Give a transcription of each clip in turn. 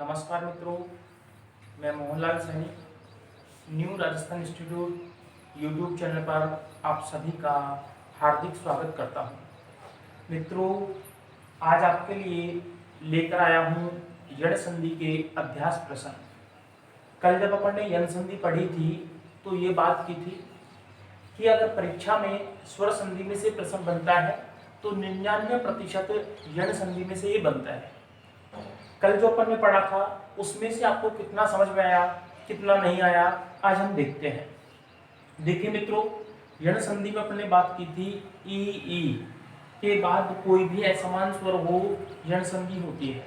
नमस्कार मित्रों, मैं Mohanlal Saini new Rajasthan institute YouTube channel पर आप सभी का हार्दिक स्वागत करता हूं। मित्रों, आज आपके लिए लेकर आया हूं यण संधि के अभ्यास प्रश्न। कल जब अपन ने यण संधि पढ़ी थी तो ये बात की थी कि अगर परीक्षा में स्वर संधि में से प्रश्न बनता है तो 99% यण संधि में से ये बनता है। कल जो अपन ने पढ़ा था उसमें से आपको कितना समझ में आया, कितना नहीं आया, आज हम देखते हैं। देखिए मित्रों, यण संधि में अपन ने बात की थी ई के बाद कोई भी असमान स्वर हो, यण संधि होती है।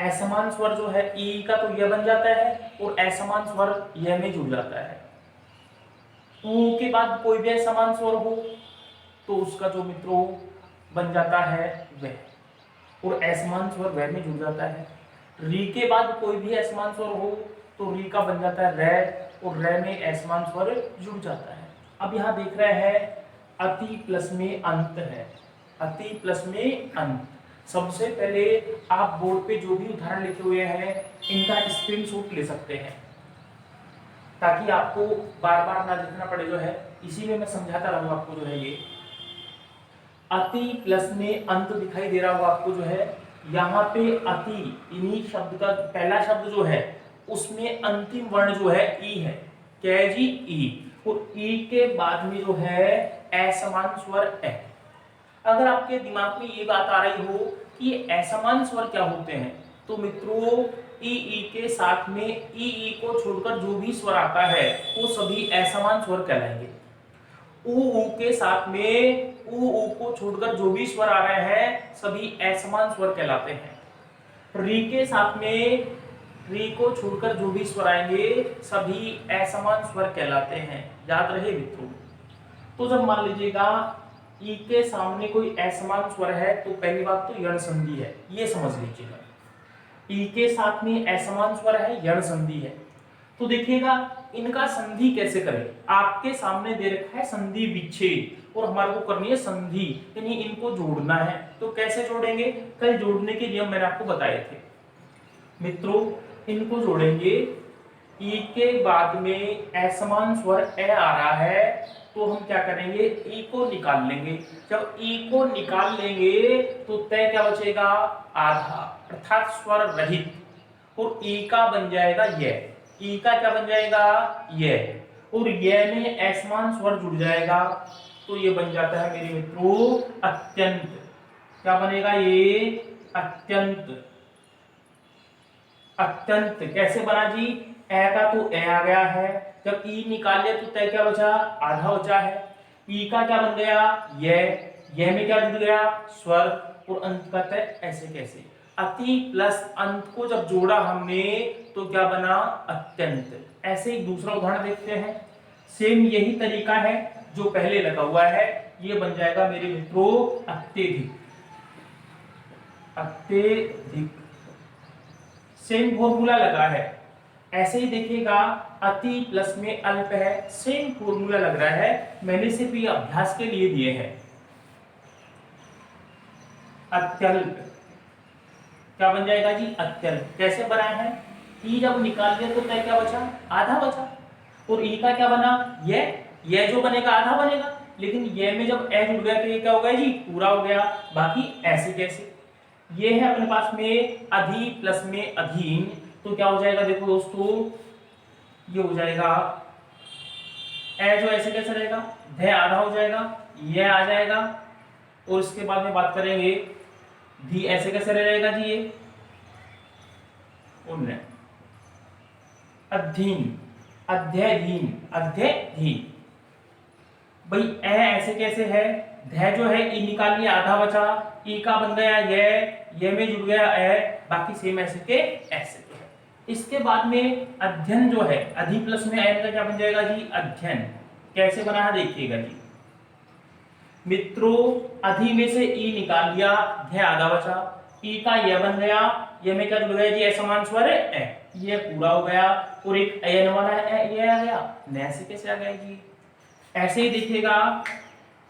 असमान स्वर जो है ई का तो यह बन जाता है और असमान स्वर यह में जुड़ जाता है। ऊ के बाद कोई भी असमान स्वर हो तो उसका जो मित्रों बन जाता है वह, और असमान स्वर वह में जुड़ जाता है। री के बाद कोई भी असमान स्वर हो तो री का बन जाता है रे, और रे में असमान स्वर जुड़ जाता है। अब यहाँ देख रहे हैं अति प्लस में अंत है, अति प्लस में अंत। सबसे पहले आप बोर्ड पे जो भी उदाहरण लिखे हुए हैं इनका स्क्रीनशॉट ले सकते हैं ताकि आपको बार बार ना लिखना पड़े। जो है इसी में मैं समझाता रहूंगा आपको। जो है ये अति प्लस में अंत दिखाई दे रहा होगा आपको। जो है यहाँ पे अति, इन्हीं शब्द का पहला शब्द जो है उसमें अंतिम वर्ण जो है ई है। क्या है जी? ई। और ई के बाद में जो है असमान स्वर है। अगर आपके दिमाग में ये बात आ रही हो कि असमान स्वर क्या होते हैं तो मित्रों ई के साथ में ई को छोड़कर जो भी स्वर आता है वो सभी असमान स्वर कहलाएंगे। ऊ के साथ में ऊ को छोड़कर जो भी स्वर आ रहे हैं सभी असमान स्वर कहलाते हैं। री के साथ में री को छोड़कर जो भी स्वर आएंगे सभी असमान स्वर कहलाते हैं। याद रहे मित्रों। तो जब मान लीजिएगा ई के सामने कोई असमान स्वर है तो पहली बात तो यण संधि है, ये समझ लीजिएगा। ई के साथ में असमान स्वर है, यण संधि है। तो देखिएगा इनका संधि कैसे करें। आपके सामने दे रखा है संधि विच्छेद और हमारे को करनी है संधि, यानी इनको जोड़ना है। तो कैसे जोड़ेंगे? कल जोड़ने के नियम मैंने आपको बताए थे मित्रों। इनको जोड़ेंगे, ई के बाद में असमान स्वर ए आ रहा है तो हम क्या करेंगे, ई को निकाल लेंगे। जब ई को निकाल लेंगे तो तय क्या बचेगा? आधा, अर्थात स्वर रहित। और ई का बन जाएगा ये, ई का क्या बन जाएगा? ये, और ये में असमान स्वर जुड़ जाएगा तो ये बन जाता है मेरे मित्रों अत्यंत। क्या बनेगा ये? अत्यंत। अत्यंत कैसे बना जी? ए का तो ए आ गया है, जब ई निकाल लिया तो तय क्या बचा? आधा बचा है। ई का क्या बन गया? ये में क्या जुड़ गया? स्वर, और अंत का तय। ऐसे कैसे? अति प्लस अंत को जब जोड़ा हमने तो क्या बना? अत्यंत। ऐसे ही दूसरा उदाहरण देखते हैं। सेम यही तरीका है जो पहले लगा हुआ है, ये बन जाएगा मेरे मित्रों अत्यधिक। अत्यधिक सेम फॉर्मूला लगा है। ऐसे ही देखिएगा अति प्लस में अल्प है, सेम फॉर्मूला लग रहा है, मैंने सिर्फ ये अभ्यास के लिए दिए हैं। अत्यल्प क्या बन जाएगा जी? अत्यल्प। कैसे बनाया है? ई जब निकाल दिया तो तय क्या बचा? आधा बचा। और ई का क्या बना? ये जो बनेगा आधा बनेगा, लेकिन ये में जब ए जुड़ गया तो ये क्या हो गया जी? पूरा हो गया। बाकी ऐसे कैसे? ये है अपने पास में अधि प्लस में अधीन, तो क्या हो जाएगा? देखो दोस्तों, ये हो जाएगा ए जो ऐसे कैसे रहेगा? ध आधा हो जाएगा, ये आ जाएगा, और इसके बाद में बात करेंगे धी ऐसे कैसे रहेगा जी? ये उन्नय अधीन, अध्ययधीन, अध्ययधीन। भाई ए ऐसे कैसे है? ध जो है ई निकाल लिया, आधा बचा, ई का बन गया ये में जुड़ गया ए, बाकी सेम ऐसे के ऐसे के है। इसके बाद में अध्ययन जो है, अधि प्लस में एन का क्या बन जाएगा जी? अध्ययन। कैसे बना है देखिएगा जी मित्रों। अधि में से ई निकाल लिया, ध आधा बचा, ई का ये बन गया, ये में क्या जुड़ गया जी? असमान स्वर है, ये पूरा हो गया, और एक अयन वाला है ये आ गया, न से कैसे आ गया जी? ऐसे ही देखिएगा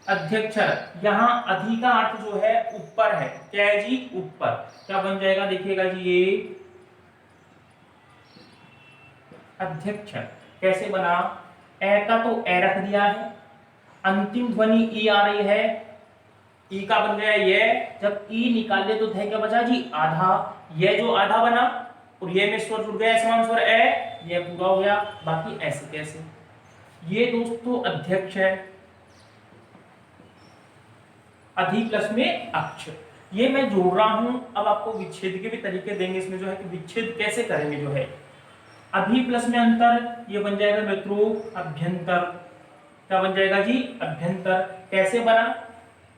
अध्यक्षर, यहाँ अधि का अर्थ जो है ऊपर है। क्या है जी? ऊपर। क्या बन जाएगा देखिएगा जी? ये अध्यक्ष कैसे बना, ए का तो ए रख दिया है, अंतिम ध्वनि ई आ रही है, ई का बन गया ये, जब ई निकाले तो थे क्या बचा जी आधा, ये जो आधा बना और ये में स्वर जुड़ गया समान स्वर ए, ये पूरा हो गया। बाकी ऐसे कैसे, ये दोस्तों अध्यक्ष है, अधि प्लस में अक्ष, ये मैं जोड़ रहा हूं। अब आपको विच्छेद के भी तरीके देंगे इसमें जो है कि विच्छेद कैसे करेंगे जो है, अधि प्लस में अंतर, ये बन जाएगा मित्रों अभ्यंतर, क्या बन जाएगा जी अभ्यंतर। कैसे बना,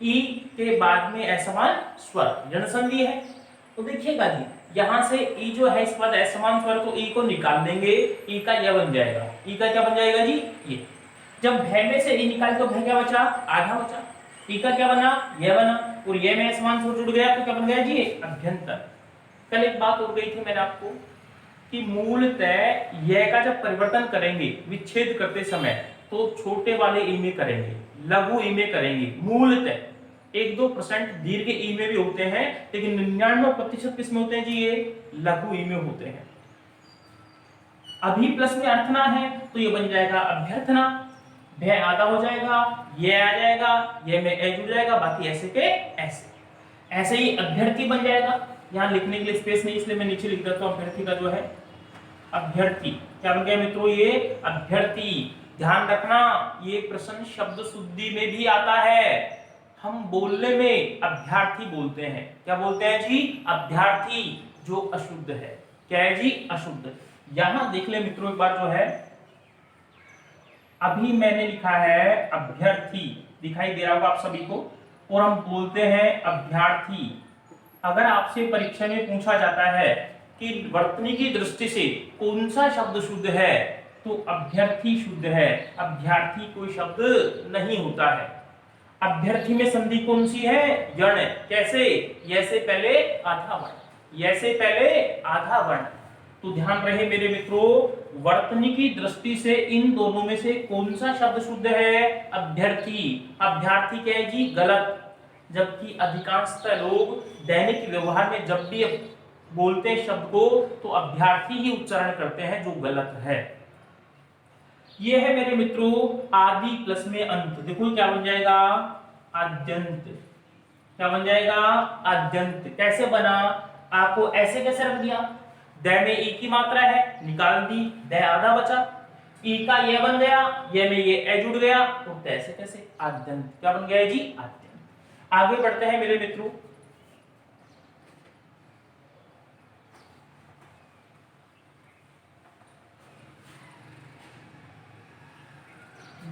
ई के बाद में असमान स्वर जन संधि है, तो देखिएगा जी यहां से ई जो है इस बाद असमान स्वर, तो ई को निकाल देंगे, ई का यह बन जाएगा, ई का क्या बन जाएगा जी ये। जब भय में से ई निकाल तो भय क्या बचा, आधा बचा, ई का क्या बना, यह बना, और ये में असमान स्वर जुड़ गया तो क्या बन गया जी अभ्यंतर। कल एक बात हो गई थी मैंने आपको कि मूलतः यह का जब परिवर्तन करेंगे विच्छेद करते समय तो छोटे वाले ई में करेंगे, लघु ई में करेंगे। मूलतः 1-2% दीर्घ ई में भी होते हैं, लेकिन 99% किस में होते हैं जी, ये लघु ई में होते हैं। अभी प्लस में अर्थना है तो ये बन जाएगा अभ्यर्थना, भय आधा हो जाएगा, ये आ जाएगा, ये में ए जुड़ जाएगा, बाकी ऐसे के ऐसे। ऐसे ही अभ्यर्थी बन जाएगा, यहां लिखने के लिए स्पेस नहीं इसलिए मैं नीचे लिख देता हूं, अभ्यर्थी का जो है अभ्यर्थी क्या बन गया मित्रों, ये अभ्यर्थी। ध्यान रखना ये प्रश्न शब्द शुद्धि में भी आता है, हम बोलने में अभ्यर्थी बोलते हैं, क्या बोलते हैं जी अभ्यर्थी, जो अशुद्ध है, क्या है जी अशुद्ध। यहां देख ले मित्रों एक बार जो है, अभी मैंने लिखा है अभ्यर्थी, दिखाई दे रहा होगा आप सभी को, और हम बोलते हैं अभ्यर्थी। अगर आपसे परीक्षा में पूछा जाता है कि वर्तनी की दृष्टि से कौन सा शब्द शुद्ध है, तो अभ्यर्थी शुद्ध है, अभ्यर्थी कोई शब्द नहीं होता है। अभ्यर्थी में संधि कौन सी है, यण। कैसे, ये से पहले आधा वर्ण, ये से पहले आधा वर्ण। तो ध्यान रहे मेरे मित्रों, वर्तनी की दृष्टि से इन दोनों में से कौन सा शब्द शुद्ध है, अभ्यर्थी। अभ्यर्थी क्या है जी गलत, जबकि अधिकांशतः लोग दैनिक व्यवहार में जब भी बोलते हैं शब्द को तो अभ्यर्थी ही उच्चारण करते हैं, जो गलत है। ये है मेरे मित्रों आदि प्लस में अंत, देखो क्या बन जाएगा आद्यंत, क्या बन जाएगा आद्यंत। कैसे बना, आपको ऐसे कैसे रख दिया, द में ई की मात्रा है निकाल दी, द आधा बचा, ई का ये बन गया, ये में ये ए जुड़ गया, तो कैसे कैसे आद्यंत, क्या बन गया जी आद्यंत। आगे बढ़ते हैं मेरे मित्रों,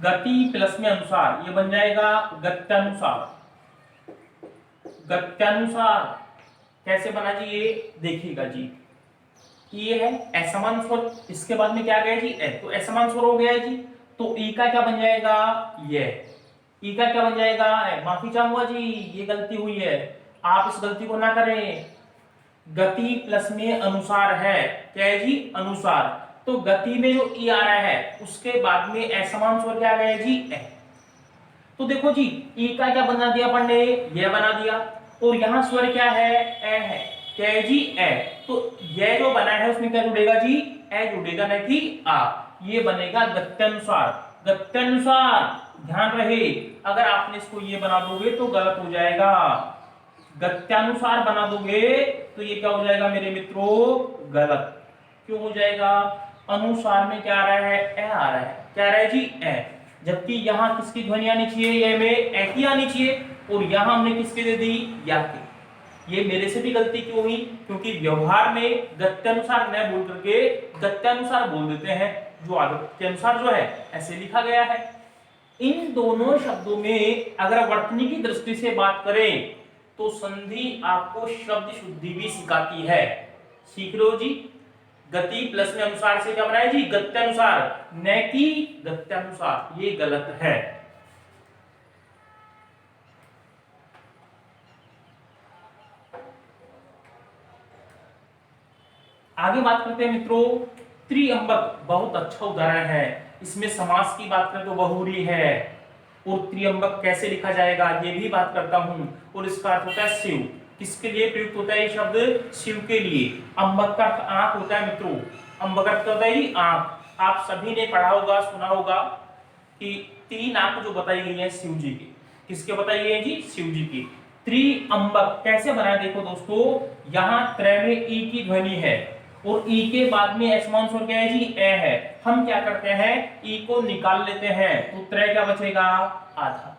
गति प्लस में अनुसार, ये बन जाएगा गत्यानुसार। गत्यानुसार कैसे बना जी, ये देखिएगा जी, ये है असमान स्वर, इसके बाद में क्या आ गया जी ए, तो असमान स्वर हो गया है जी, तो ई का क्या बन जाएगा ये, ई का क्या बन जाएगा ए। माफी चाहूंगा जी ये गलती हुई है, आप इस गलती को ना करें। गति प्लस में अनुसार है, क्या है जी अनुसार, तो गति में जो ई आ रहा है उसके बाद में असमान स्वर क्या आ गया जी ए। तो देखो जी ई का क्या बना दिया अपन ने, ये बना दिया, और यहां स्वर क्या है ए है, क्या है जी ए, तो ये जो बना है उसमें क्या जुड़ेगा जी ए जुड़ेगा, नहीं कि आ, ये बनेगा गत्यानुसार। गत्यानुसार ध्यान रहे, अगर आपने इसको ये बना दोगे तो गलत हो जाएगा, गत्यानुसार बना दोगे तो ये क्या हो जाएगा मेरे मित्रों गलत। क्यों हो जाएगा, अनुसार में क्या आ रहा है ए आ रहा है, क्या आ रहा है जी ए, जबकि यहां किसकी ध्वनि आनी चाहिए, ये में ए की आनी चाहिए, और यहां हमने किसके दे दी या की। ये मेरे से भी गलती क्यों हुई, क्योंकि व्यवहार में गत्यानुसार न बोल करके गत्यानुसार बोल देते हैं, जो आदत के अनुसार जो है ऐसे लिखा गया है। इन दोनों शब्दों में अगर वर्तनी की दृष्टि से बात करें तो संधि आपको शब्द शुद्धि भी सिखाती है, सीख लो जी। गति प्लस में अनुसार से क्या बना है जी गत्यानुसार, न कि गत्यानुसार, ये गलत है। आगे बात करते हैं मित्रों, त्रिअंबक बहुत अच्छा उदाहरण है, इसमें समास की बात करें तो बहुरी है, और त्रिअंबक कैसे लिखा जाएगा ये भी बात करता हूं, और इसका अर्थ होता है शिव। किसके लिए प्रयुक्त होता है ये शब्द, शिव के लिए। अंबक का अर्थ आंख होता है मित्रों, अंबक का अर्थ होता है आंख, आप सभी ने पढ़ा होगा, सुना होगा कि 3 अंक जो बताई गई है शिव जी की, किसके बताई गई है जी? शिव जी की। त्रिअंबक कैसे बनाया देखो दोस्तों, यहाँ त्र में ई की ध्वनि है और ई के बाद में असमान स्वर क्या है जी? ए है। हम क्या करते हैं, ई को निकाल लेते हैं, तो त्र क्या बचेगा? आधा।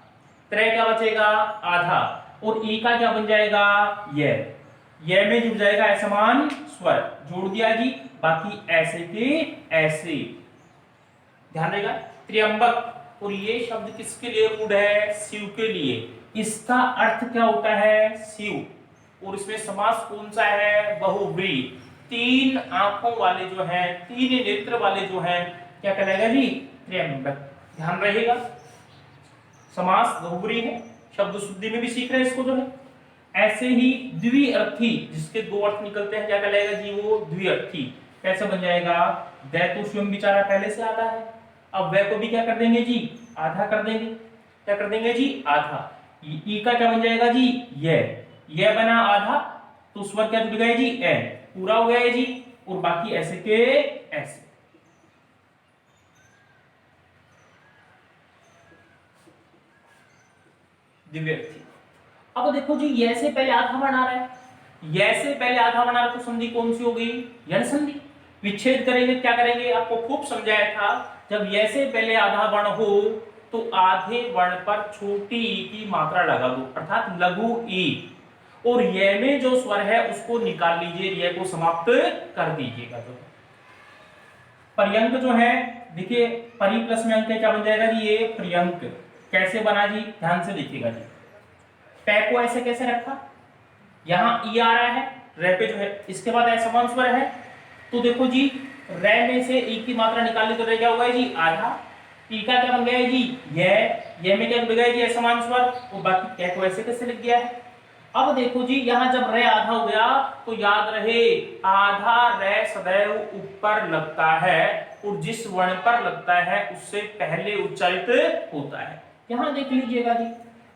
त्र क्या बचेगा? आधा। और ई का क्या बन जाएगा? ये में जुड़ जाएगा असमान स्वर, जोड़ दिया जी। बाकी ऐसे के ऐसे, ध्यान रहेगा। त्र्यंबक, और ये शब्द किसके लिए रूढ़ है? शिव के लिए। इसका अर्थ क्या होता है? शिव। और इसमें समास कौन सा है? बहुव्रीहि। 3 आंखों वाले जो हैं, 3 नेत्र वाले जो हैं, क्या कहलाएगा जी? त्र्यंबक। ध्यान रहेगा, समास बहुव्रीहि है। शब्द शुद्धि में भी सीख रहे हैं इसको जो है। ऐसे ही द्विअर्थी, जिसके 2 अर्थ निकलते हैं, क्या कहलाएगा जी? वो द्विअर्थी। कैसे बन जाएगा? दै तो स्वयं बेचारा पहले से आधा है, अब वह को भी क्या कर देंगे जी? आधा कर देंगे। क्या कर देंगे जी? आधा। ई का क्या बन जाएगा जी? ये बना आधा, तो स्वर क्या जुड़ गए जी? ए, पूरा हो गया है जी। और बाकी ऐसे के ऐसे। द्विअर्थी। अब देखो जी, ये से पहले आधा बना रहा है, ये से पहले आधा बना रहा, तो संधि कौन सी हो गई? यण संधि। विच्छेद करेंगे, क्या करेंगे? आपको खूब समझाया था, जब ये से पहले आधा वर्ण हो तो आधे वर्ण पर छोटी ई की मात्रा लगा दो, अर्थात लघु ई, और ये में जो स्वर है उसको निकाल लीजिए, ये को समाप्त कर दीजिएगा। जो पर्यंक जो है, देखिए परि प्लस में अंक क्या बन जाएगा जी? ये पर्यंक। कैसे बना जी? ध्यान से देखिएगा जी। पै को ऐसे कैसे रखा, यहां ई आ रहा है, रे पे जो है, इसके बाद असमान स्वर है, तो देखो जी, रे में से ई की मात्रा निकाल ली तो रे क्या होगा जी? आधा। ई का क्या बन गया जी? ये में क्या बन गया जी? असमान स्वर। और बाकी क्या को ऐसे कैसे लिख गया है। अब देखो जी, यहां जब रे आधा हो गया तो याद रहे, आधा रे सदैव ऊपर लगता है, और जिस वर्ण पर लगता है उससे पहले उच्चारित होता है। यहां देख लीजिएगा जी,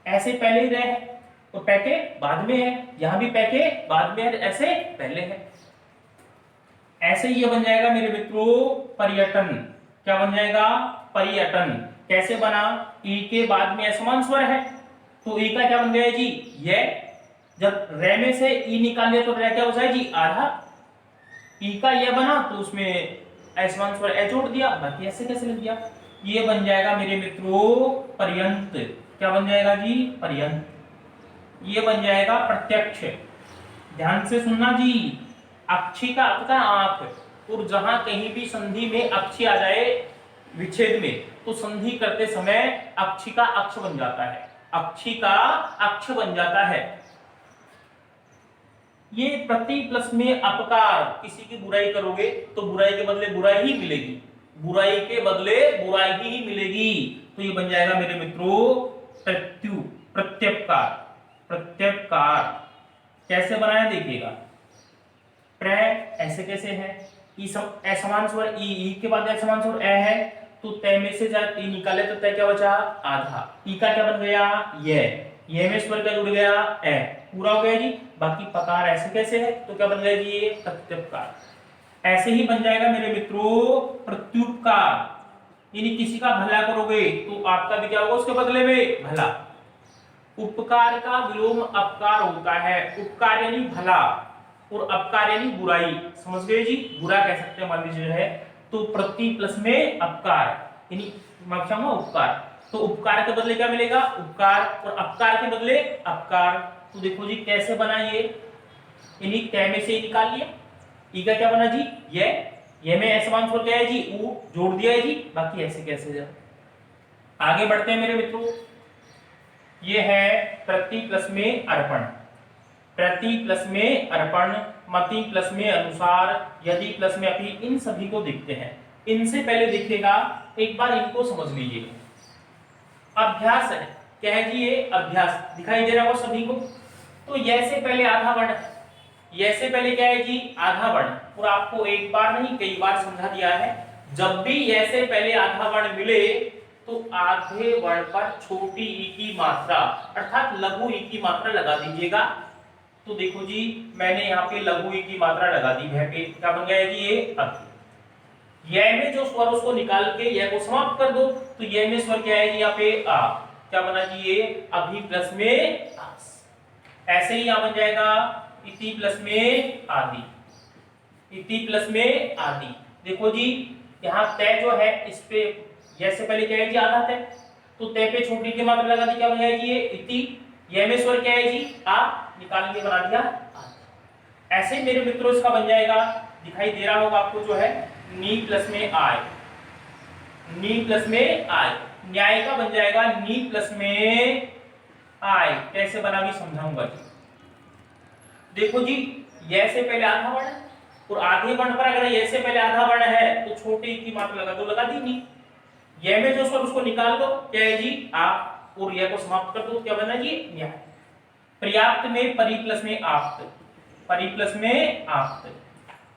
ऐसे पहले ही रे है और पैके बाद में है, यहां भी पैके बाद में है, ऐसे पहले है। ऐसे ये बन जाएगा मेरे मित्रों पर्यटन। क्या बन जाएगा? पर्यटन। कैसे बना? ई के बाद में असमान स्वर है, तो ई का क्या बन गया जी? ये। जब रे में से ई निकाल लिया तो रे क्या हो जाए जी? आधा। ई का ये बना तो उसमें असमान स्वर ए जोड़ दिया, बाकी ऐसे कैसे लिख दिया? ये बन जाएगा मेरे मित्रों पर्यंत। क्या बन जाएगा जी? पर्यंत। ये बन जाएगा प्रत्यक्ष। ध्यान से सुनना जी, अक्षी का अर्थ आंख, और जहां कहीं भी संधि में अक्षी आ जाए विच्छेद में, तो संधि करते समय अक्षी का अक्ष बन जाता है, अक्षी का अक्ष बन जाता है। ये प्रति प्लस में अपकार, किसी की बुराई करोगे तो बुराई के बदले बुराई ही मिलेगी, बुराई के बदले बुराई ही मिलेगी, तो ये बन जाएगा मेरे मित्रों प्रत्युपकार। प्रत्युपकार कैसे बनाया देखिएगा। प्र ऐसे कैसे है? ई असमान स्वर ई के बाद असमान स्वर ए है, तो तय में से जब ई निकाले तो तय क्या बचा? आधा। ई का क्या बन गया? ये में स्वर क्या जुड़ गया? ए, पूरा हो गया जी। बाकी पकार ऐसे कैसे है, तो क्या बन गया जी? ये प्रत्युपकार। ऐसे ही बन जाएगा मेरे मित्रों प्रत्युपकार, यानी किसी का भला करोगे तो आपका भी क्या होगा उसके बदले में? भला। उपकार का विलोम अपकार होता है, उपकार यानी भला और अपकार यानी बुराई, समझ गए जी? बुरा कह सकते हैं मान लीजिए है, तो प्रति प्लस में अपकार यानी उपकार, तो उपकार के बदले क्या मिलेगा? उपकार, और अपकार के बदले अपकार। तो देखो जी कैसे बना ये, यानी तय में से निकाल लिया, ई का क्या बना जी? ये में असमान स्वर क्या है जी? ऊ, जोड़ दिया है जी। बाकी ऐसे कैसे जा, आगे बढ़ते हैं मेरे मित्रों। ये है प्रति प्लस में अर्पण, प्रति प्लस में अर्पण, मति प्लस में अनुसार, यदि प्लस में अपि, इन सभी को देखते हैं। इनसे पहले देखिएगा, एक बार इनको समझ लीजिए। अभ्यास है, क्या है जी? ये अभ्यास दिखाई दे रहा हो सभी को। तो ये से पहले आधा वर्ण, ये से पहले क्या है जी? आधा वर्ण, और आपको एक बार नहीं कई बार समझा दिया है, जब भी ये से पहले आधा वर्ण मिले तो आधे वर्ण पर छोटी ई की मात्रा अर्थात लघु ई की मात्रा लगा दीजिएगा। तो देखो जी, मैंने यहाँ पे लघु ई की मात्रा लगा दी है, क्या बन गया है जी? ये अभी। य में जो स्वर उसको निकाल के य को समाप्त कर दो, तो य में स्वर क्या है यहाँ पे आ, क्या बना जी ये अभी प्लस में आस। ऐसे ही यहां बन जाएगा इति प्लस में आदि, इति प्लस में आदि। देखो जी यहाँ तय जो है इस पे य से पहले क्या है जी आधा तय, तो तय पे छोटी की मात्रा लगा दी, क्या बन जाएगी ये इति, य में स्वर क्या है जी आ, निकाल के बना दिया आदि। ऐसे मेरे मित्रों इसका बन जाएगा, दिखाई दे रहा होगा आपको जो है नी प्लस में आय, नी प्लस में आय, न्याय का बन जाएगा नी प्लस में आय। कैसे बना भी समझाऊंगा जी। देखो जी ये से पहले आधा वर्ण है, और आधे वर्ण पर अगर ये से पहले आधा वर्ण है तो छोटे की मात्रा लगा दो, लगा दी नहीं। ये में जो स्वर उसको निकाल दो, क्या है जी आ, और ये को समाप्त कर दो, क्या बना जी न्याय। पर्याप्त में परि प्लस में आप्त, परि प्लस में आप्त।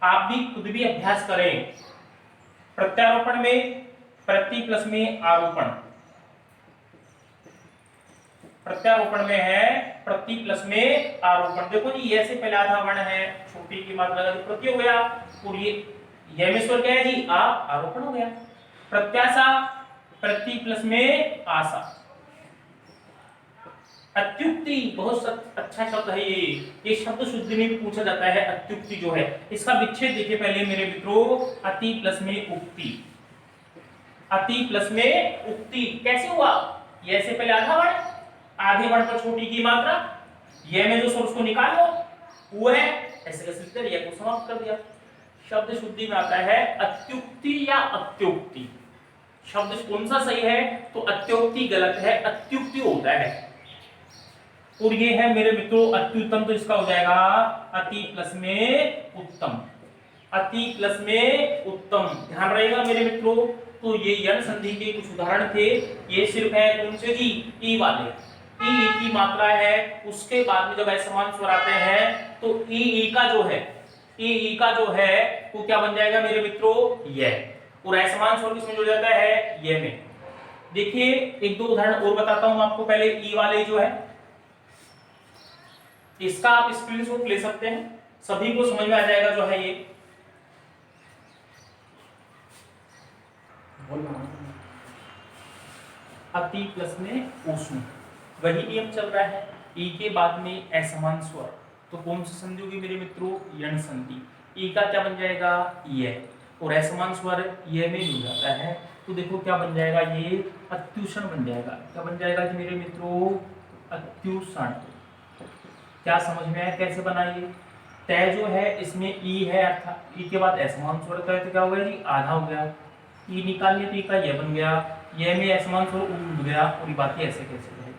आप भी खुद भी अभ्यास करें। प्रत्यारोपण में प्रति प्लस में आरोपण, प्रत्यारोपण में है प्रति प्लस में आरोपण। देखो जी ये से पहले आधा वर्ण है, छोटी की मात्रा लगा दी, प्रति हो गया, और ये में स्वर क्या है जी आ, आरोपण हो गया। प्रत्याशा प्रति प्लस में आशा। अत्युक्ति बहुत अच्छा शब्द है ये शब्द शुद्धि में पूछा जाता है। अत्युक्ति जो है इसका विच्छेद देखिए पहले मेरे मित्रों, अति प्लस में उक्ति, अति प्लस में उक्ति कैसे हुआ, ये से पहले आधा वर्ण, आधे वर्ण पर छोटी की मात्रा, ये में जो स्वर उसको निकालो वो है, ऐसे कैसे लिखते हैं, ये को समाप्त कर दिया। शब्द शुद्धि में आता है अत्युक्ति या अत्युक्ति। शब्द कौन सा सही है, तो अत्युक्ति गलत है, अत्युक्ति होता है। और ये है मेरे मित्रों अत्युत्तम, तो इसका हो जाएगा अति प्लस में उत्तम, अति प्लस में उत्तम। ध्यान रहेगा मेरे मित्रों। तो ये यण संधि के कुछ उदाहरण थे, ये सिर्फ है कौन से जी ई वाले, ई की मात्रा है, उसके बाद में जब असमान स्वर आते हैं तो ई का जो है, ई का जो है वो क्या बन जाएगा मेरे मित्रों ये, और असमान स्वर किसमें जुड़ जाता है ये में। देखिए एक दो उदाहरण और बताता हूं आपको। पहले ई वाले जो है इसका आप स्क्रीनशॉट ले सकते हैं, सभी को समझ में आ जाएगा जो है ये। अति प्लस में उष्ण, वही नियम चल रहा है। ई के बाद में असमान स्वर, तो कौन सी संधि होगी मेरे मित्रों, यण संधि। ई का क्या बन जाएगा ये, और असमान स्वर ये में जुड़ जाता है, तो देखो क्या बन जाएगा ये अत्युषण बन जाएगा। क्या बन जाएगा कि मेरे मित्रों अत्युषण। क्या समझ में आया कैसे बनाइए। तय जो है इसमें ई है, अर्थात ई के बाद असमान स्वर का तो क्या हो गया जी आधा हो गया, ई निकाल लिया तो ई का ये बन गया, ये में असमान स्वर उड़ गया, और ये बाकी ऐसे कैसे रहे,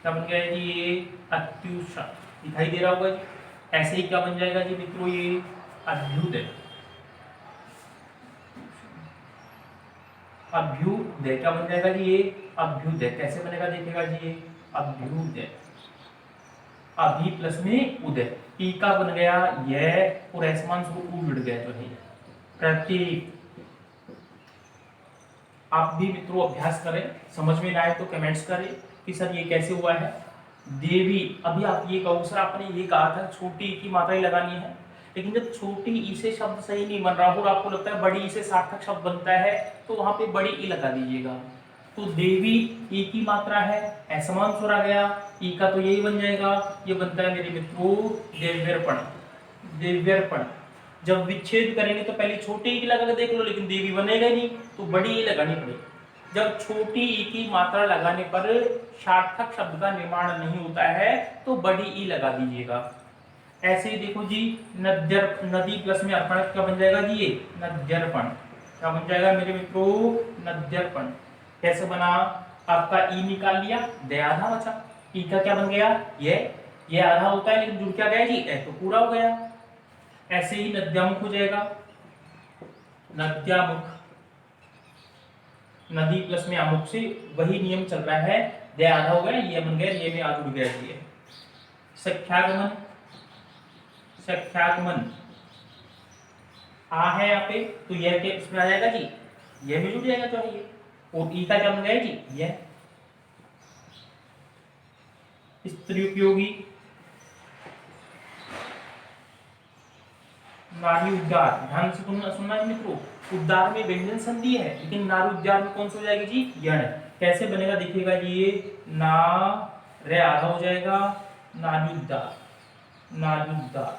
क्या बन गया जी ये अत्युषण। दिखाई दे रहा होगा जी। ऐसे ही क्या बन जाएगा जी मित्रों ये अभ्युदय, अभ्युदय क्या बन जाएगा जी ये अभ्युदय। कैसे बनेगा देखिएगा जी ये अभ्युदय, अभी प्लस में उदय, ई का बन गया यह, और असमान स्वर उड़ गया जो है प्रतीक। आप भी मित्रों अभ्यास करें, समझ में ना आए तो कमेंट्स करें कि सर ये कैसे हुआ है। देवी, अभी आप ये कहो सर आपने ये कहा था छोटी ई की मात्रा ही लगानी है, लेकिन जब छोटी ई से शब्द सही नहीं बन रहा हो और आपको लगता है बड़ी ई से सार्थक शब्द बनता है, तो वहां पे बड़ी ई लगा दीजिएगा। तो देवी ई की मात्रा है, असमान स्वर आ गया, ई का तो यही बन जाएगा, ये बनता है मेरे मित्रों देव्यर्पण, देव्यर्पण। जब विच्छेद करेंगे तो पहले छोटी ई लगा के देख लो, लेकिन देवी बनेगा नहीं, तो बड़ी ई लगानी पड़ेगी। जब छोटी ई की मात्रा लगाने पर सार्थक शब्द का निर्माण नहीं होता है तो बड़ी ई लगा दीजिएगा। ऐसे ही देखो जी नद्यर, नदी प्लस में अर्पण क्या बन जाएगा जी ये नद्यर्पण। क्या बन जाएगा मेरे मित्रों नद्यर्पण। कैसे बना, आपका ई निकाल लिया, दे आधा बचा, ई का क्या बन गया ये आधा होता है, लेकिन जुड़ क्या गया जी ए तो पूरा हो गया। ऐसे ही नद्यामुख हो जाएगा, नद्यामुख, नदी प्लस में अमुख से वही नियम चल रहा है, दे आधा हो गया, ये बन गया, ये में आ जुड़ गया ये। सख्यागमन, सख्यागमन आ है यहाँ पे, तो यह के इसमें आ जाएगा जी, ये में जुड़ जाएगा जो है ये, और ई का क्या बन गया जी ये। स्त्री उपयोगी, नारी उद्गार, ध्यान से सुनना है मित्रों, उद्गार में व्यंजन संधि है लेकिन नारी उद्गार में कौन सा हो जाएगी जी, यण। कैसे बनेगा देखिएगा, ये ना रे आधा हो जाएगा, नारी उद्गार, नारी उद्गार,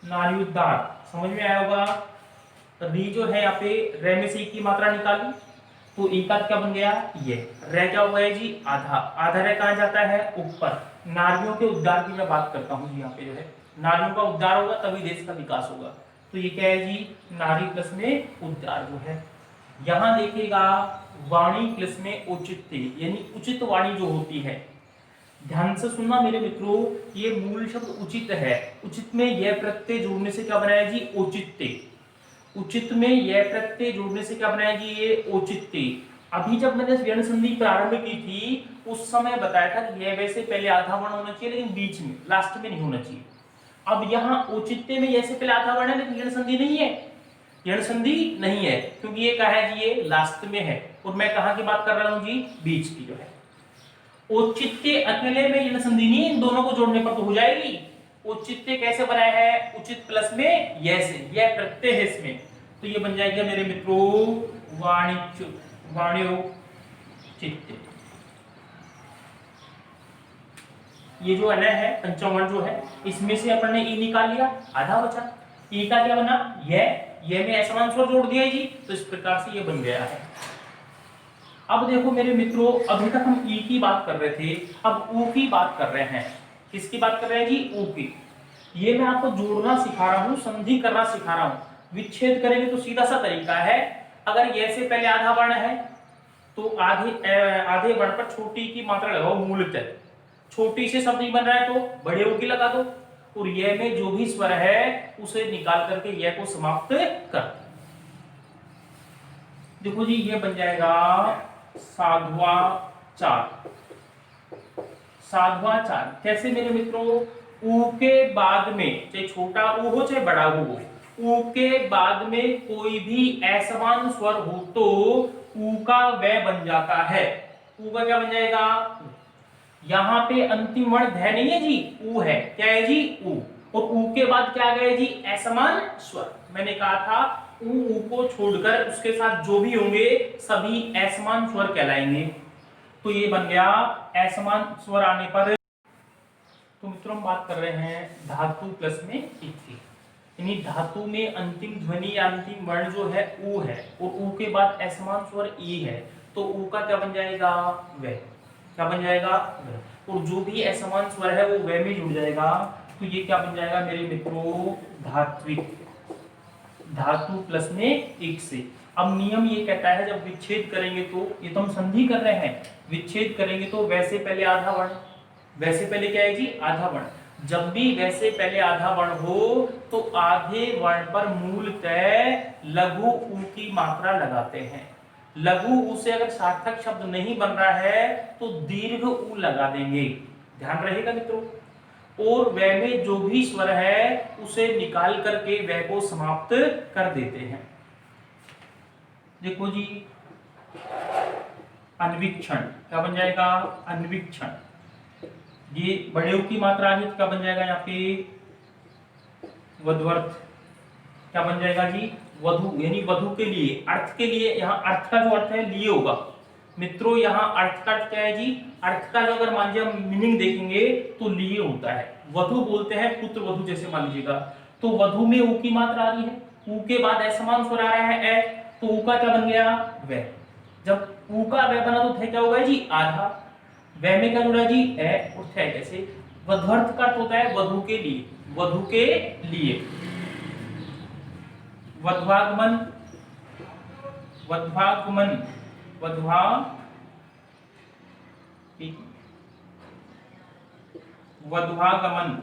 नारी उद्गार, समझ में आया होगा। री जो है यहाँ पे रे में से की मात्रा निकाली तो एक का क्या बन गया, ये रे क्या हुआ है जी, आधा, आधा रे कहाँ जाता है, ऊपर। नारियों के उद्धार की मैं बात करता हूँ जी, यहाँ पे जो है नारियों का उद्धार होगा तभी देश का विकास होगा। तो ये क्या है जी, नारी प्लस में उद्धार जो है। यहाँ देखिएगा वाणी प्लस में औचित्य, यानी उचित वाणी जो होती है, ध्यान से सुनना मेरे मित्रों, ये मूल शब्द उचित है। उचित में यह प्रत्यय जोड़ने से क्या बनाया जी, औचित्य। उचित में यह प्रत्यय जोड़ने से क्या बनाया जी, ये औचित्य। अभी जब मैंने व्यंजन संधि प्रारंभ की थी उस समय बताया था कि यह वैसे पहले आधा वर्ण होना चाहिए लेकिन बीच में, लास्ट में नहीं होना चाहिए। अब यहाँ औचित्य में जैसे पहले आधा वर्ण है लेकिन व्यंजन संधि नहीं है, व्यंजन संधि नहीं है क्योंकि ये कहा है जी, ये लास्ट में है। और मैं कहाँ की बात कर रहा हूँ जी, बीच की जो है। औचित्य अकेले में व्यंजन संधि नहीं, इन दोनों को जोड़ने पर तो हो जाएगी। औचित्य कैसे बनाया है, उचित प्लस में यह से, यह प्रत्यय है इसमें, तो ये बन जाएगा मेरे मित्रों वाणिज्य, वाण्योचित्य। ये जो अनय है पंचम वर्ण जो है, इसमें से अपन ने ई निकाल लिया, आधा बचा। ई का क्या बना, ये में असमान स्वर जोड़ दिया जी, तो इस प्रकार से ये बन गया है। अब देखो मेरे मित्रों, अभी तक हम ई की बात कर रहे थे, अब ऊ की बात कर रहे हैं। किसकी बात कर रहे हैं जी, ऊ की। ये मैं आपको जोड़ना सिखा रहा हूं, संधि करना सिखा रहा हूं। विच्छेद करेंगे तो सीधा सा तरीका है, अगर ये से पहले आधा वर्ण है तो आधे वर्ण पर छोटी की मात्रा लगाओ मूलतः। छोटी से शब्द नहीं बन रहा है तो बड़े ऊ की लगा दो, और यह में जो भी स्वर है उसे निकाल करके यह को समाप्त कर। देखो जी ये बन जाएगा साधुवाचार। साधुवाचार कैसे मेरे मित्रों, ऊ के बाद में चाहे छोटा ऊ हो चाहे बड़ा ऊ हो, ऊ के बाद में कोई भी असमान स्वर हो तो ऊ का व बन जाता है। ऊ का क्या बन जाएगा, यहां पे अंतिम वर्ण ध नहीं है जी, ऊ है। क्या है जी, ऊ। और ऊ के बाद क्या गया जी, असमान स्वर। मैंने कहा था ऊ को छोड़कर उसके साथ जो भी होंगे सभी असमान स्वर कहलाएंगे। तो ये बन गया असमान स्वर आने पर। तो मित्रों हम बात कर रहे हैं धातु प्लस में इति, यानी धातु में अंतिम ध्वनि या अंतिम वर्ण जो है ऊ है और ऊ के बाद असमान स्वर ई है, तो ऊ का क्या बन जाएगा, व। क्या बन जाएगा, व। और जो भी असमान स्वर है वो व में जुड़ जाएगा, तो ये क्या बन जाएगा मेरे मित्रों, धात्विक। धातु प्लस में एक से। अब नियम ये कहता है जब विच्छेद करेंगे तो, ये तो हम संधि कर रहे हैं, विच्छेद करेंगे तो वैसे पहले आधा वर्ण, वैसे पहले क्या है जी, आधा वर्ण। जब भी वैसे पहले आधा वर्ण हो तो आधे वर्ण पर मूलतः लघु ऊ की मात्रा लगाते हैं। लघु ऊ से अगर सार्थक शब्द नहीं बन रहा है तो दीर्घ ऊ लगा देंगे, ध्यान रहेगा मित्रों। और व में जो भी स्वर है उसे निकाल करके व को समाप्त कर देते हैं। देखो जी अन्वीक्षण क्या बन जाएगा, अन्वीक्षण। ये बड़े ऊ की मात्रा आ गई तो क्या बन जाएगा यहाँ पे, वधवर्थ। क्या बन जाएगा जी, वधु, यानी वधु के लिए, अर्थ के लिए। यहाँ अर्थ का जो अर्थ है लिए होगा मित्रों, यहाँ अर्थ का क्या है जी, अर्थ का जो अगर मान लीजिए हम मीनिंग देखेंगे तो लिए होता है। वधु बोलते हैं पुत्र वधु, जैसे मान लीजिएगा, तो वधु में ऊ की मात्रा आ रही है, ऊ के बाद असमान स्वर आ रहा है ए, तो ऊ का क्या बन गया, व। जब ऊ का व बना तो थ क्या होगा जी, आधा। व में क्या जुड़ा जी, ए और थ कैसे। वध्वर्थ का अर्थ होता है वधु के लिए, वधु के लिए। वध्वागमन, वध्वागमन, वध्वा वध्वागमन।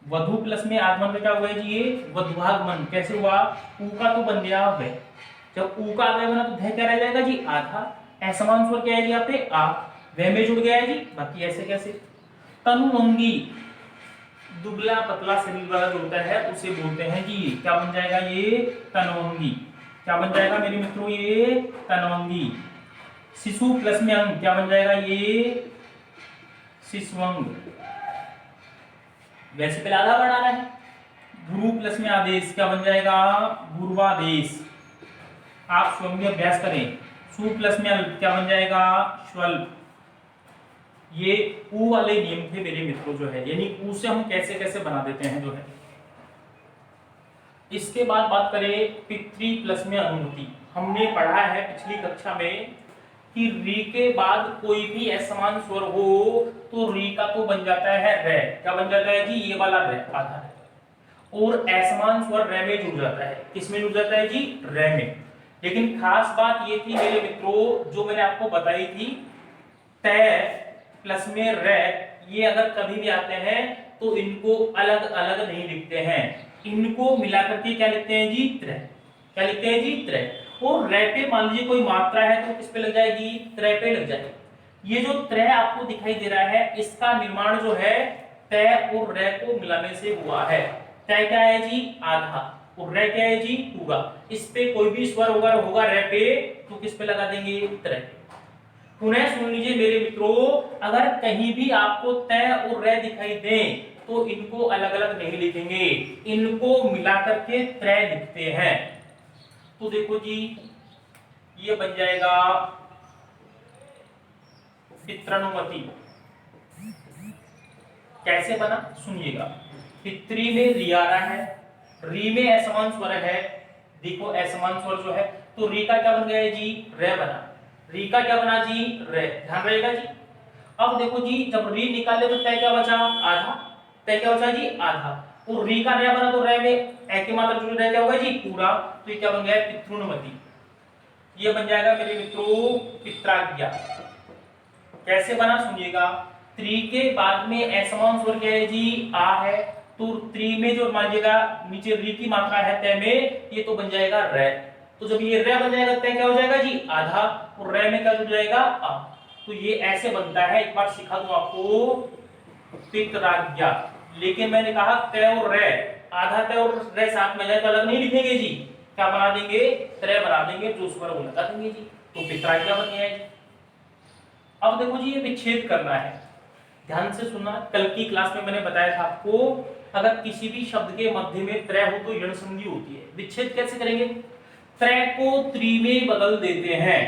वधु प्लस में आगमन में क्या हुआ है जी, ये वध्वागमन। कैसे हुआ, ऊ का तो बन गया व, जब ऊ का व बना तो ध क्या रह जाएगा जी, आधा। असमान स्वर क्या है जी यहाँ पे, आ, व में जुड़ गया है जी, बाकी ऐसे कैसे। तनुअंगी, दुबला पतला शरीर वाला जो होता है उसे बोलते हैं जी, क्या बन जाएगा ये, तनुअंगी। क्या बन जाएगा मेरे मित्रों, ये तनुअंगी। शिशु प्लस में अंग क्या बन जाएगा, ये शिशुअंग। वैसे पहले आधा वर्ण आ रहा है। गुरु प्लस में आदेश क्या बन जाएगा, गुरुवादेश। आप स्वयं भी अभ्यास करें। सु प्लस में अल्प क्या बन जाएगा, स्वल्प। ये उ वाले नियम थे मेरे मित्रों जो है, यानी उ से हम कैसे कैसे बना देते हैं जो है। इसके बाद बात करें पितृ प्लस में अनुमति। हमने पढ़ा है पिछली कक्षा में कि री के बाद कोई भी असमान स्वर हो तो री का तो बन जाता है रे। क्या बन जाता है जी, ये वाला रे, आधा रे। और असमान स्वर रे में जुड़ जाता है। किसमें जुड़ जाता है जी, रे में। लेकिन खास बात ये थी मेरे मित्रों जो मैंने आपको बताई थी, तय प्लस में रे, ये अगर कभी भी आते हैं तो इनको अलग अलग नहीं लिखते हैं, इनको मिलाकर के क्या लिखते हैं जी, त्रय। क्या लिखते हैं जी, त्रय। और रे पे मान लीजिए कोई मात्रा है तो किस पे लग जाएगी, त्रय पे लग जाएगी। ये जो त्रय आपको दिखाई दे रहा है इसका निर्माण जो है तय और रे को मिलाने से हुआ है। तय क्या है जी, आधा, और रे क्या है जी, पूरा। इस पे कोई भी स्वर होगा रे पे तो किस पे लगा देंगे, त्रय। पुनः सुन लीजिए मेरे मित्रों, अगर कहीं भी आपको तय और रे दिखाई दे तो इनको अलग अलग नहीं लिखेंगे, इनको मिलाकर के त्रय लिखते हैं। तो देखो जी ये बन जाएगा पितृनुमति। कैसे बना सुनिएगा। पितृ में री आ रहा है, री में असमान स्वर है, देखो असमान स्वर जो है तो री का क्या बन गया जी, रे बना। री का क्या बना जी, रे, ध्यान रहेगा जी। अब देखो जी जब री निकाले तो तय क्या बचा, आधा। तय क्या बचा जी, आधा। और री का रे बना तो रे में एक ही मात्रा जुड़ रहा क्या होगा जी, पूरा। तो ये क्या बन गया, पितृनुमति। ये बन जाएगा मेरे मित्रों पित्राज्ञा। कैसे बना सुनिएगा। त्रि के बाद में असमान स्वर क्या है जी, आ है, तो त्रि में जो मान लीजिएगा नीचे री की मात्रा है तय में, ये तो बन जाएगा रे। तो जब ये रे बन जाएगा तय क्या हो जाएगा जी, आधा, और रे में क्या जुड़ जाएगा, आ। तो ये ऐसे बनता है, एक बार सिखा दूं आपको, पित्राज्ञा। लेकिन मैंने कहा तय और रे, आधा तय और रे साथ में जाए तो अलग नहीं लिखेंगे जी, क्या बना देंगे, त्रय बना देंगे, जो स्वर वो लगा देंगे जी, तो पित्राज्ञा बन गया है। अब देखो जी ये विच्छेद करना है, ध्यान से सुनना। कल की क्लास में मैंने बताया था आपको, अगर किसी भी शब्द के मध्य में त्रय हो तो यण संधि होती है। विच्छेद कैसे करेंगे, त्रय को त्रि में बदल देते हैं।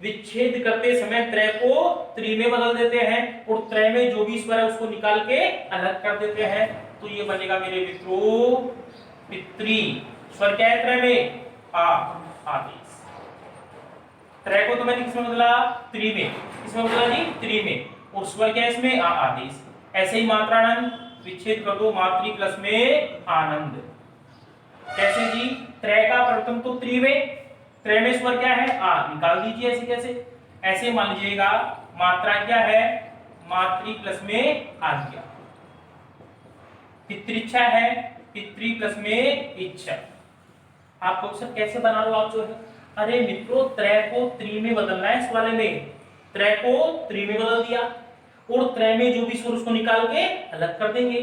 विच्छेद करते समय त्रय को त्रि में बदल देते हैं और त्रय में जो भी स्वर है उसको निकाल के अलग कर देते हैं। तो ये बनेगा मेरे मित्रों पितृ। स्वर क्या है त्रय में, आ, आदेश। त्रय को तो मैंने किसमें बदला, त्रि में। किसमें बदला जी, त्रि में। और स्वर क्या है इसमें, आ, आदेश। ऐसे ही मात्रानंद विच्छेद कर दो, मातृ प्लस में आनंद। कैसे जी, त्रय का प्रथम तो त्रि में, त्रय में स्वर क्या है, आ, निकाल दीजिए। ऐसे कैसे, ऐसे मान लीजिएगा मात्रा क्या है, मातृ प्लस में आज्ञा। पितृच्छा है, पितृ प्लस में इच्छा। आप लोग सर कैसे बना लो आप जो है, अरे मित्रों त्रय को त्रि में बदलना है। इस वाले में त्रय को त्रि में बदल दिया और त्रय में जो भी स्वर उसको निकाल के अलग कर देंगे।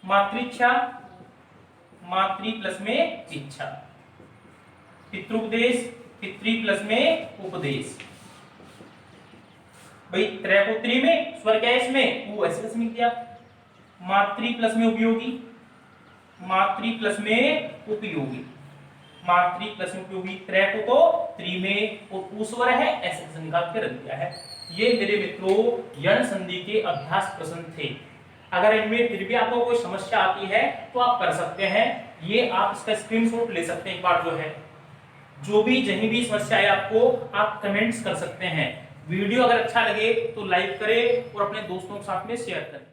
मातृच्छा, मातृ प्लस में इच्छा। पितृपदेश, पितृ प्लस में उपदेश। भाई त्रय को त्रि में, स्वर क्या है इसमें, वो ऐसे कैसे लिख दिया। मातृ प्लस में उपयोगी, मातृ प्लस में उपयोगी, मातृ प्लस में उपयोगी। त्रय को तो त्रि में और उ स्वर है, ऐसे कैसे निकाल के रख दिया है। ये मेरे मित्रों यण संधि के अभ्यास प्रश्न थे। अगर इनमें फिर भी आपको कोई समस्या आती है तो आप कर सकते हैं, ये आप इसका स्क्रीनशॉट ले सकते हैं एक बार जो है। जो भी जहीं भी समस्या है आपको आप कमेंट्स कर सकते हैं। वीडियो अगर अच्छा लगे तो लाइक करें और अपने दोस्तों के साथ में शेयर करें।